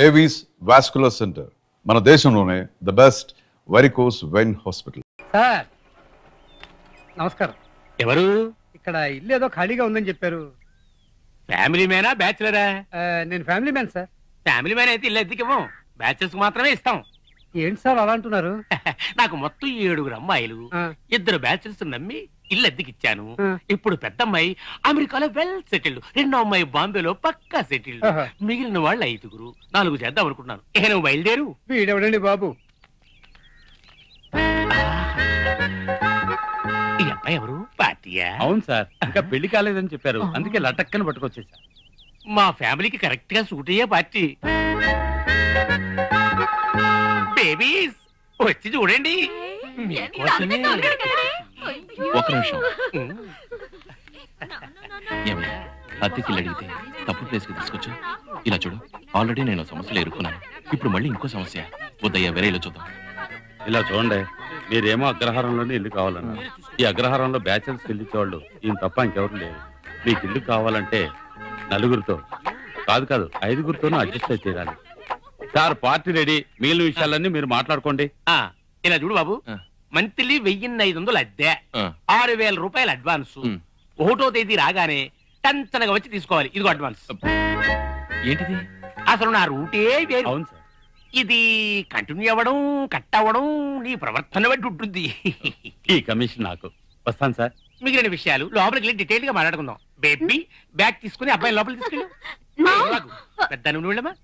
Avis vascular centre మన దేశంలోనే the best varicose vein hospital. Sir నమస్కారం. ఎవరు? ఇక్కడ ఇల్లు ఏదో ఖాళీగా ఉందని చెప్పారు. ఫ్యామిలీ మ్యానా బ్యాచులరా? నేను family man sir. Family man అయితే ఇల్లు ఎత్తికేమో, బ్యాచులర్స్ మాత్రమే ఇస్తాం. ఏంటి సార్ అలా అంటున్నారు? నాకు మొత్తం 7 అమ్మాయిలు, 2 బ్యాచులర్స్ నమ్మి ఇల్లు ఎద్దికిచ్చాను. ఇప్పుడు పెద్ద అమ్మాయి అమెరికాలో వెల్ సెటిల్డ్, రెండో అమ్మాయి బాంబేలో పక్కా సెటిల్డ్, మిగిలిన వాళ్ళు 5 4 చేద్దాం అనుకుంటున్నాను. ఇక నువ్వు బయలుదేరు. వీడెవడండి బాబు? ఈ అబ్బాయి ఎవరు? పార్టీయా? అవును సార్, ఇంకా పెళ్లి కాలేదని చెప్పారు, అందుకే లటక్కని పట్టుకొచ్చేసా. మా ఫ్యామిలీకి కరెక్ట్ గా సూట్ అయ్యే పార్టీ. బేబీస్ వచ్చి చూడండి. ఒక నిమిషం, అద్దెకి అడిగితే తప్పుడు ప్లేస్కి తీసుకొచ్చు. ఇలా చూడు, ఆల్రెడీ నేను సమస్యలు ఎదుర్కొన్నాను, ఇప్పుడు మళ్ళీ ఇంకో సమస్య. వద్దయ్యా, వేరే ఇల్లు చూద్దాం. ఇలా చూడండి, మీరేమో అగ్రహారంలోనే ఇల్లు కావాలన్నారు. ఈ అగ్రహారంలో బ్యాచెలర్స్ ఇచ్చేవాళ్ళు ఈయన తప్ప ఇంకెవరు లేరు. మీకు ఇల్లు కావాలంటే 4 కాదు 5 అడ్జస్ట్ అయితే తీరాలి. సార్ పార్టీ రెడీ, మిగిలిన విషయాలన్నీ మీరు మాట్లాడుకోండి. ఇలా చూడు బాబు, మంత్లీ 1500 అద్దె, 6000 రూపాయలు అడ్వాన్స్. 1వ తేదీ రాగానే టంచనగా వచ్చి తీసుకోవాలి. ఇదిగో అడ్వాన్స్. ఏంటిది? అసలు నా రూటే వేరు. అవును సార్, ఇది కంటిన్యూ అవ్వడం కట్ అవ్వడం నీ ప్రవర్తన బట్టి ఉంటుంది. ఈ కమిషన్ నాకు. వస్తాను సార్. మిగిలిన విషయాలు లోపలికి వెళ్ళి డీటెయిల్ గా మాట్లాడుకుందాం. బేబీ బ్యాగ్ తీసుకుని అబ్బాయి లోపలికి తీసుకెళ్ళు. పెద్ద నువ్వు వెళ్ళమా?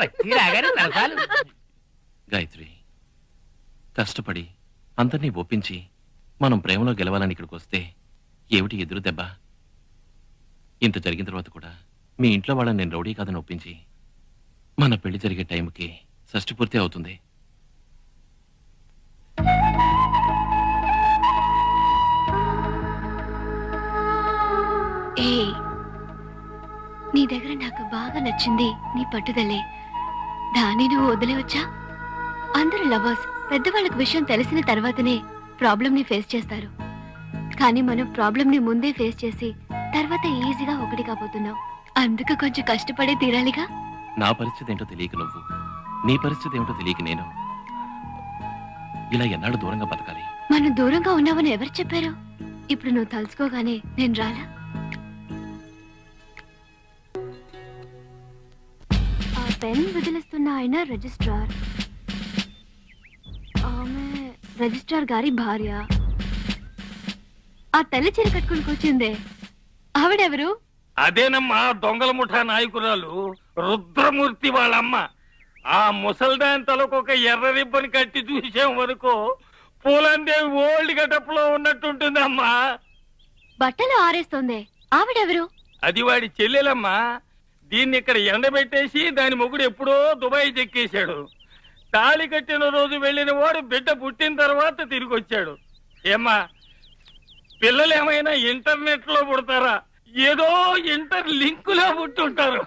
వచ్చి రాగానే సరసాలు. గాయత్రి, కష్టపడి అందరినీ ఒప్పించి మనం ప్రేమలో గెలవాలని ఇక్కడికి వస్తే ఏమిటి ఎదురు దెబ్బ? ఇంత జరిగిన తర్వాత కూడా మీ ఇంట్లో వాళ్ళని నేను రౌడీ కాదని ఒప్పించి మన పెళ్లి జరిగే టైంకి షష్ఠి పూర్తి అవుతుంది. నీ దగ్గర నాకు బాగా నచ్చింది నీ పట్టుదలే. దాన్ని నువ్వు వదిలేవచ్చా? అందరూ లవర్స్ పెద్దవాళ్ళకి విషయం తెలిసిన తర్వాతనే ప్రాబ్లం ని ఫేస్ చేస్తారు, కానీ మనం ప్రాబ్లం ని ముందే ఫేస్ చేసి తర్వాత ఈజీగా ఒకటి కాబోతున్నావు. అందుకు కొంచెం కష్టపడే తీరాలిగా. నా పరిస్థితి ఏంటో తెలియక నువ్వు, నీ పరిస్థితి ఏమిటో తెలియక నేను ఇలా ఎన్నాళ్ళు దూరంగా బతకాలి? మనం దూరంగా ఉన్నావని ఎవరు చెప్పారు? ఇప్పుడు నువ్వు తలుచుకోగానే నేను రాలా? ఆ పెన్ వదిలిస్తున్న ఆయన రిజిస్ట్రార్, ఆమె రిజిస్ట్రార్ గారి భార్య. ఆ తెల్ల చీర కట్టుకుని కూర్చుందే ఆవిడెవరు? అదేనమ్మా, దొంగల ముఠా నాయకురాలు రుద్రమూర్తి వాళ్ళమ్మ. ఆ ముసల్దాన్ తలకు ఒక ఎర్ర రిబ్బన్ కట్టి చూసే వరకు పూలందేవి ఓల్డ్ గెటప్ లో ఉన్నట్టుంటుందమ్మా. బట్టలు ఆరేస్తోంది ఆవిడెవరు? అది వాడి చెల్లెలమ్మా. దీన్ని ఇక్కడ ఎండబెట్టేసి దాని మొగుడు ఎప్పుడో దుబాయ్ చెక్కేశాడు. తాళి కట్టిన రోజు వెళ్ళిన వాడు బిడ్డ పుట్టిన తర్వాత తిరిగి వచ్చాడు. ఏమ్మా, పిల్లలు ఏమైనా ఇంటర్నెట్ లో పుడతారా? ఏదో ఇంటర్ లింక్ లో పుట్టుంటారు.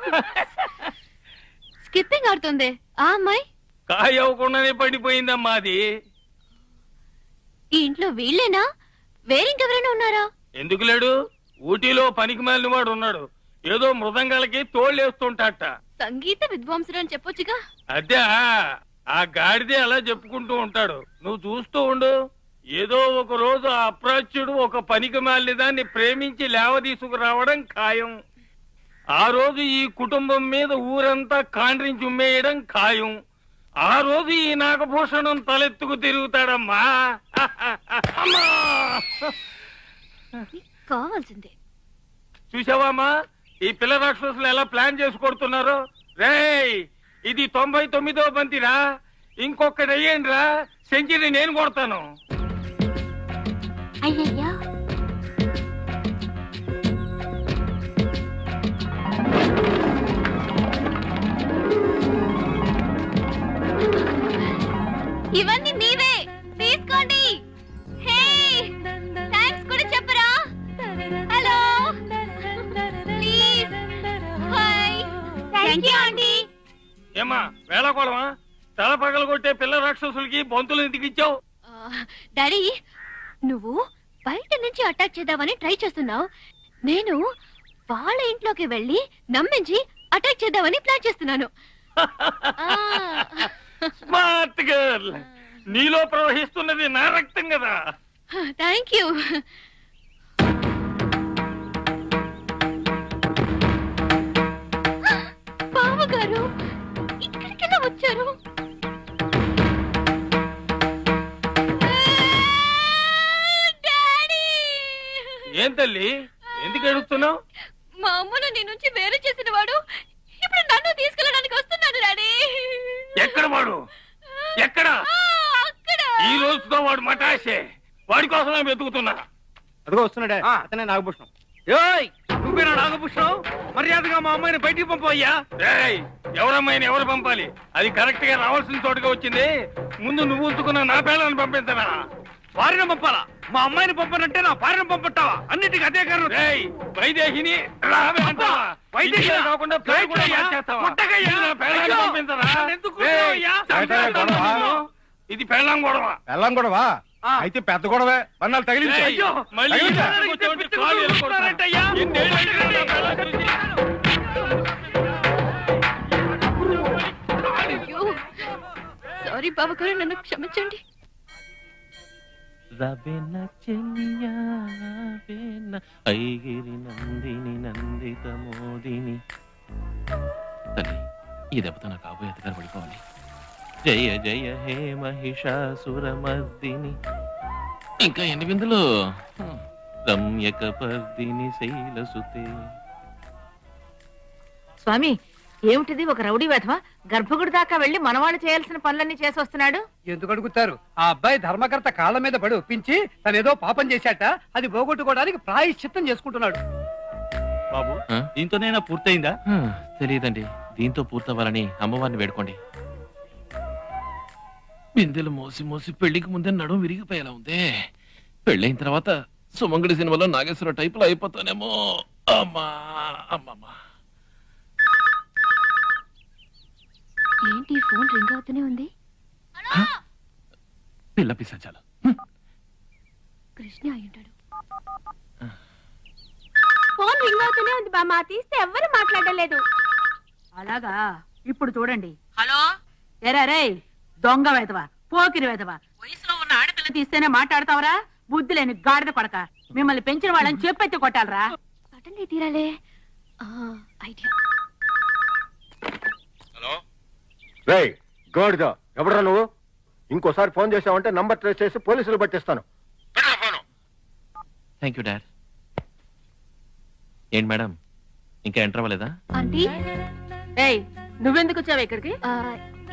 స్కిప్పింగ్ ఆడుతుంది ఆ అమ్మాయి. కాయవకుండానే పడిపోయిందమ్మా అది. ఈ ఇంట్లో వీళ్ళేనా? వేరింకెవరైనా ఉన్నారా? ఎందుకు లేడు? ఊటీలో పనికి మాలిన వాడు ఉన్నాడు. ఏదో మృదంగాలకి తోళ్ళేస్తుంటాట. సంగీత విద్వాంసుడు అని చెప్పొచ్చుగా. అదే ఆ గాడిదే అలా చెప్పుకుంటూ ఉంటాడు. నువ్వు చూస్తూ ఉండు. ఏదో ఒక రోజు ఆ అప్రాచ్యుడు ఒక పనికి మాలిన దాన్ని ప్రేమించి లేవదీసుకురావడం ఖాయం. ఆ రోజు ఈ కుటుంబం మీద ఊరంతా కాండ్రించి ఉమ్మేయడం ఖాయం. ఆ రోజు ఈ నాగభూషణం తలెత్తుకు తిరుగుతాడమ్మా. కావాల్సిందే. చూసావామా ఈ పిల్ల రాక్షసులు ఎలా ప్లాన్ చేసి కొడుతున్నారు? రేయ్, ఇది 99వ బంతిరా. ఇంకొకటి అయ్యండి రా, సెంచరీ నేను కొడతాను. అయ్యయ్యా, ఇవన్నీ నీవే తీసుకోండి. హే, థాంక్స్ కూడా చెప్పరా? Hello, please. Hi, thank you aunty. ఏమా వేళకోళమా? తల పగల కొట్టే పిల్ల రాక్షసులకి బంతులు ఎందుకు ఇచ్చావు? డాడీ, నువ్వు బయట నుంచి అటాక్ చేద్దామని ట్రై చేస్తున్నావు. నేను వాళ్ళ ఇంట్లోకి వెళ్ళి నమ్మించి అటాక్ చేద్దామని ప్లాన్ చేస్తున్నాను. స్మార్ట్ గర్ల్, నీలో ప్రవహిస్తున్నది నా రక్తం కదా. Thank you. బావగారు ఇక్కడికెలా వచ్చారు? ఏం తల్లి, ఎందుకు ఎడుస్తున్నావు? మా అమ్మను నీ నుంచి వేరు చేసిన వాడు ఇప్పుడు నన్ను తీసుకెళ్ళడానికి వస్తున్నాడు డాడీ. ఎక్కడ వాడు? ఎక్కడ? అక్కడ. ఈ రోజుతో వాడు మటాషే. వాడి కోసమే వెతుకుతున్నా. అదిగో వస్తున్నాడే, అతనే నాగభూషణం. ఏయ్, నువ్వేనా నాగభూషణం? మర్యాదగా మా అమ్మాయిని బయటికి పంపయ్యా. ఏయ్, ఎవరమ్మాయిని ఎవరు పంపాలి? అది కరెక్ట్ గా రావాల్సిన చోటుగా వచ్చింది. ముందు నువ్వు ఉంచుకున్న నా పేర్లను పంపించనా? వారిని పంపాలా? మా అమ్మాయిని పంపనంటే నా భార్యను పంపట్టావా? అన్నిటికీ అదే కారణం. ఏయ్, వైదేహిని రావే అంటావా? వైదేహిని కాకుండా పేరు కూడా మార్చేస్తావా? నా పేర్లను పంపించరా? ఏయ్, ఇది పెళ్ళాం గొడవ. వెళ్ళం గొడవా? అయితే పెద్ద గొడవే. పన్నాలు తగిలించు. అయ్యో, మళ్ళీ కూర్చోండి, కాలు ఎరుక్కొడతారటయ్యా. సారీ బావగారు, నన్ను క్షమించండి. రవెన చెలియా రవెన ఐగిరి నందిని నందిత మోదిని. తల్లి, ఈ దెబ్బతో నా కాబోయే అత్తగారు పడిపోవాలి. జయ జయ హే మహిషాసురమర్దిని. ఇంకా ఎన్ని బిందులు? రమ్యక పర్దిని శైలసుతే. స్వామి, ఏమిటిది? ఒక రౌడీ వెధవ గర్భగుడి దాకా వెళ్లి మనవాళ్ళు చేయాల్సిన పనులన్నీ చేసి వస్తున్నాడు. ఎందుకు అడుగుతారు? ఆ అబ్బాయి ధర్మకర్త కాళ్ళ మీద పడి ఒప్పించి తనేదో పాపం చేశాట, అది పోగొట్టుకోవడానికి ప్రాయశ్చిత్తం చేసుకుంటున్నాడు. బాబు, ఆ? దీంతోనైనా పూర్తయిందా? తెలియదండి. దీంతో పూర్తవ్వాలని అమ్మవారిని వేడుకోండి. బిందెలు మోసి మోసి పెళ్లికి ముందే నడుము విరిగిపోయేలా ఉందే. పెళ్ళైన తర్వాత సుమంగడి సినిమాలో నాగేశ్వర టైపులో అయిపోతానేమో. అమ్మా అమ్మమ్మా. ఏంటి ఫోన్ రింగ్ అవుతూనే ఉంది? పిల్ల పిశాచాలు. కృష్ణ అయ్యుంటాడు. ఫోన్ రింగ్ అవుతూనే ఉంది బామ్మ, తీస్తే ఎవ్వరు మాట్లాడలేదు. అలాగా? ఇప్పుడు చూడండి. హలో, ఎరా రే దొంగ వెధవ, పోకిరి వెధవ, వయసులో ఉన్న ఆడపిల్ల తీస్తేనే మాట్లాడతావరా? బుద్ధి లేని గాడిద కొడక, మిమ్మల్ని పెంచిన వాళ్ళని చెప్పెత్తి కొట్టాలరా? సడన్లీ తీరాలే. ఐడియా. రేయ్ గాడిద, ఎవడరా నువ్వు? ఇంకోసారి ఫోన్ చేసావంటే నంబర్ ట్రేస్ చేసి పోలీసులు పట్టిస్తాను. Thank you dad. ఏంటి మేడం, ఇంకా ఎంటర్ అవ్వలేదా? ఆంటీ, ఏయ్, నువ్వెందుకు వచ్చావు ఇక్కడికి?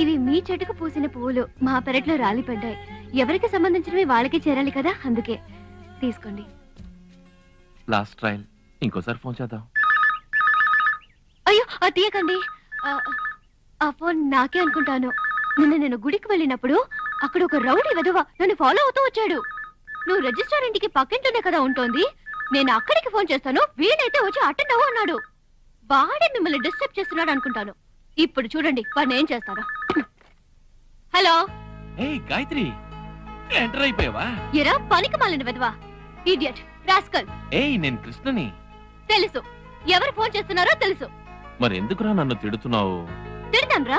ఇవి మీ చెట్టుకు పూసిన పువ్వులు మా పెరట్లో రాలిపడ్డాయి. ఎవరికి సంబంధించినవి వాళ్ళకి చేరాలి కదా, అందుకే తీసుకోండి. లాస్ట్ ట్రయల్, ఇంకోసారి ఫోన్ చేద్దాం. అయ్యో, తీయకండి. ఆ ఫోన్ నాకే అనుకుంటాను. నిన్న నేను గుడికి వెళ్ళినప్పుడు అక్కడ ఒక రౌడీ వెధవ నన్ను ఫాలో అవుతూ వచ్చాడు. నువ్వు రిజిస్టర్ ఇంటికి పక్కింట్లోనే కదా ఉంటోంది, నేను అక్కడికి ఫోన్ చేస్తాను, వీడైతే వచ్చి అటెండ్ అవ్వు అన్నాడు. వాడే మిమ్మల్ని డిస్టర్బ్ చేస్తున్నాడు అనుకుంటాను. ఇప్పుడు చూడండి వాడిని ఏం చేస్తారో. హలో. ఏయ్ గాయత్రి, ఎంటర్ అయిపోయావా? ఎరా పనికి మాలిన వెధవా, ఇడియట్, రాస్కల్. ఏయ్, నేను కృష్ణని. తెలుసు, ఎవరు ఫోన్ చేస్తున్నారో తెలుసు. మరి ఎందుకురా నన్ను తిడుతున్నావు? తిడతానురా,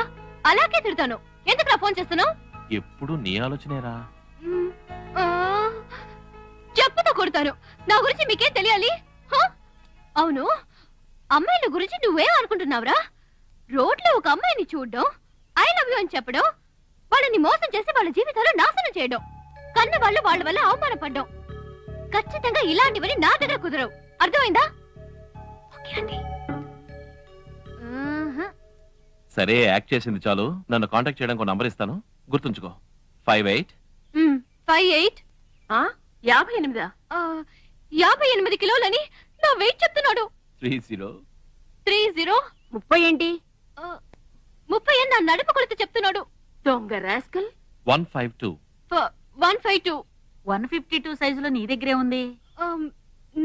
అలాగే తిడతాను. ఎందుకురా ఫోన్ చేస్తున్నావు? ఎప్పుడు నీ ఆలోచనేరా. చెప్పుతో కొడతాను. నా గురించి మీకేం తెలియాలి? అవును, అమ్మాయిల గురించి నువ్వేం అనుకుంటున్నావురా? రోడ్లో ఒక అమ్మాయిని చూడడం, ఐ లవ్ యూ అని చెప్పడం, వాళ్ళని మోసం చేసి వాళ్ళ జీవితాలు నాశనం చేయడం, కన్న వాళ్ళు వాళ్ళ వల్ల అవమానపడ్డం, ఖచ్చితంగా ఇలాంటివని నా దగ్గర కుదరవు. అర్థమైందా? సరే, యాక్ట్ చేసింది చాలు. నన్ను కాంటాక్ట్ చేయడానికి ఒక నంబర్ ఇస్తాను, గుర్తుంచుకో. 58 58 58. 58 కిలోలని నా వెయిట్ చెప్తున్నాడు. 30 30 30 ఏంటి? 30 నా నడుపు కొలత చెప్తున్నాడు. దొంగ రాస్కల్. 152 152 152 సైజులో నీ దగ్గరే ఉంది.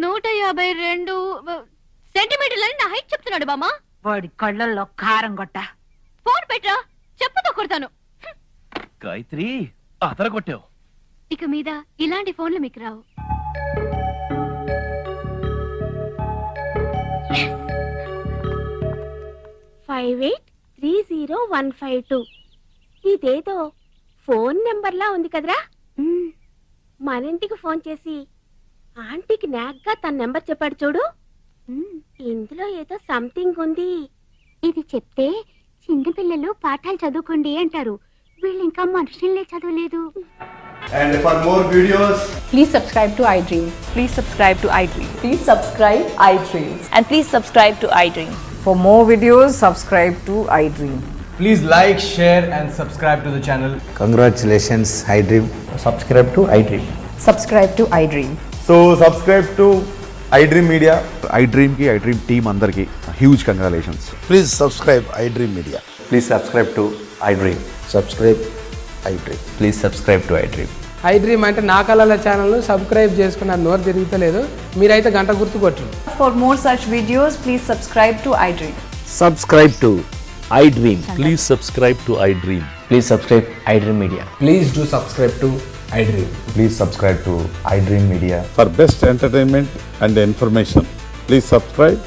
152 సెంటీమీటర్లని నా హైట్ చెప్తున్నాడు బామ్మ. వాడి కళ్ళల్లో కారం గొట్ట. ఫోన్ పెట్టరా, చెప్పుతో కొడతాను. గాయత్రి, అతర కొట్టావు. ఇక మీద ఇలాంటి ఫోన్లు మీకు రావు. 5830 ఇదేదో ఫోన్ నెంబర్లా ఉంది కదరా. మన ఇంటికి ఫోన్ చేసి ఆంటీకి నాగ్గా తన నెంబర్ చెప్పాడు చూడు. ఇందులో ఏదో సంథింగ్ ఉంది. ఇది చెప్తే చిన్నపిల్లలు పాఠాలు చదువుకోండి అంటారు. వీళ్ళు ఇంకా మనుషులే చదవలేదు. And for more videos, please subscribe to iDream. Please subscribe to iDream. Please subscribe iDream. And please subscribe to iDream. For more videos, subscribe to iDream. please like, share, and subscribe to the channel. Congratulations iDream. Subscribe to iDream. Subscribe to iDream. So subscribe to iDream Media. iDream కి iDream team అందరికి huge congratulations. Please subscribe iDream media. Please subscribe to iDream. Subscribe iDream. Please subscribe to iDream. iDream అంటే నా కళల channel subscribe చేసుకున్న నోరు తిరుగుతలేదు. మీరైతే గంట గుర్తు కొట్టు. For more such videos, please subscribe to iDream. Subscribe to iDream. Please subscribe to iDream. Please subscribe iDream Media. Please do subscribe to iDream. Please subscribe to iDream Media. For best entertainment and information, please subscribe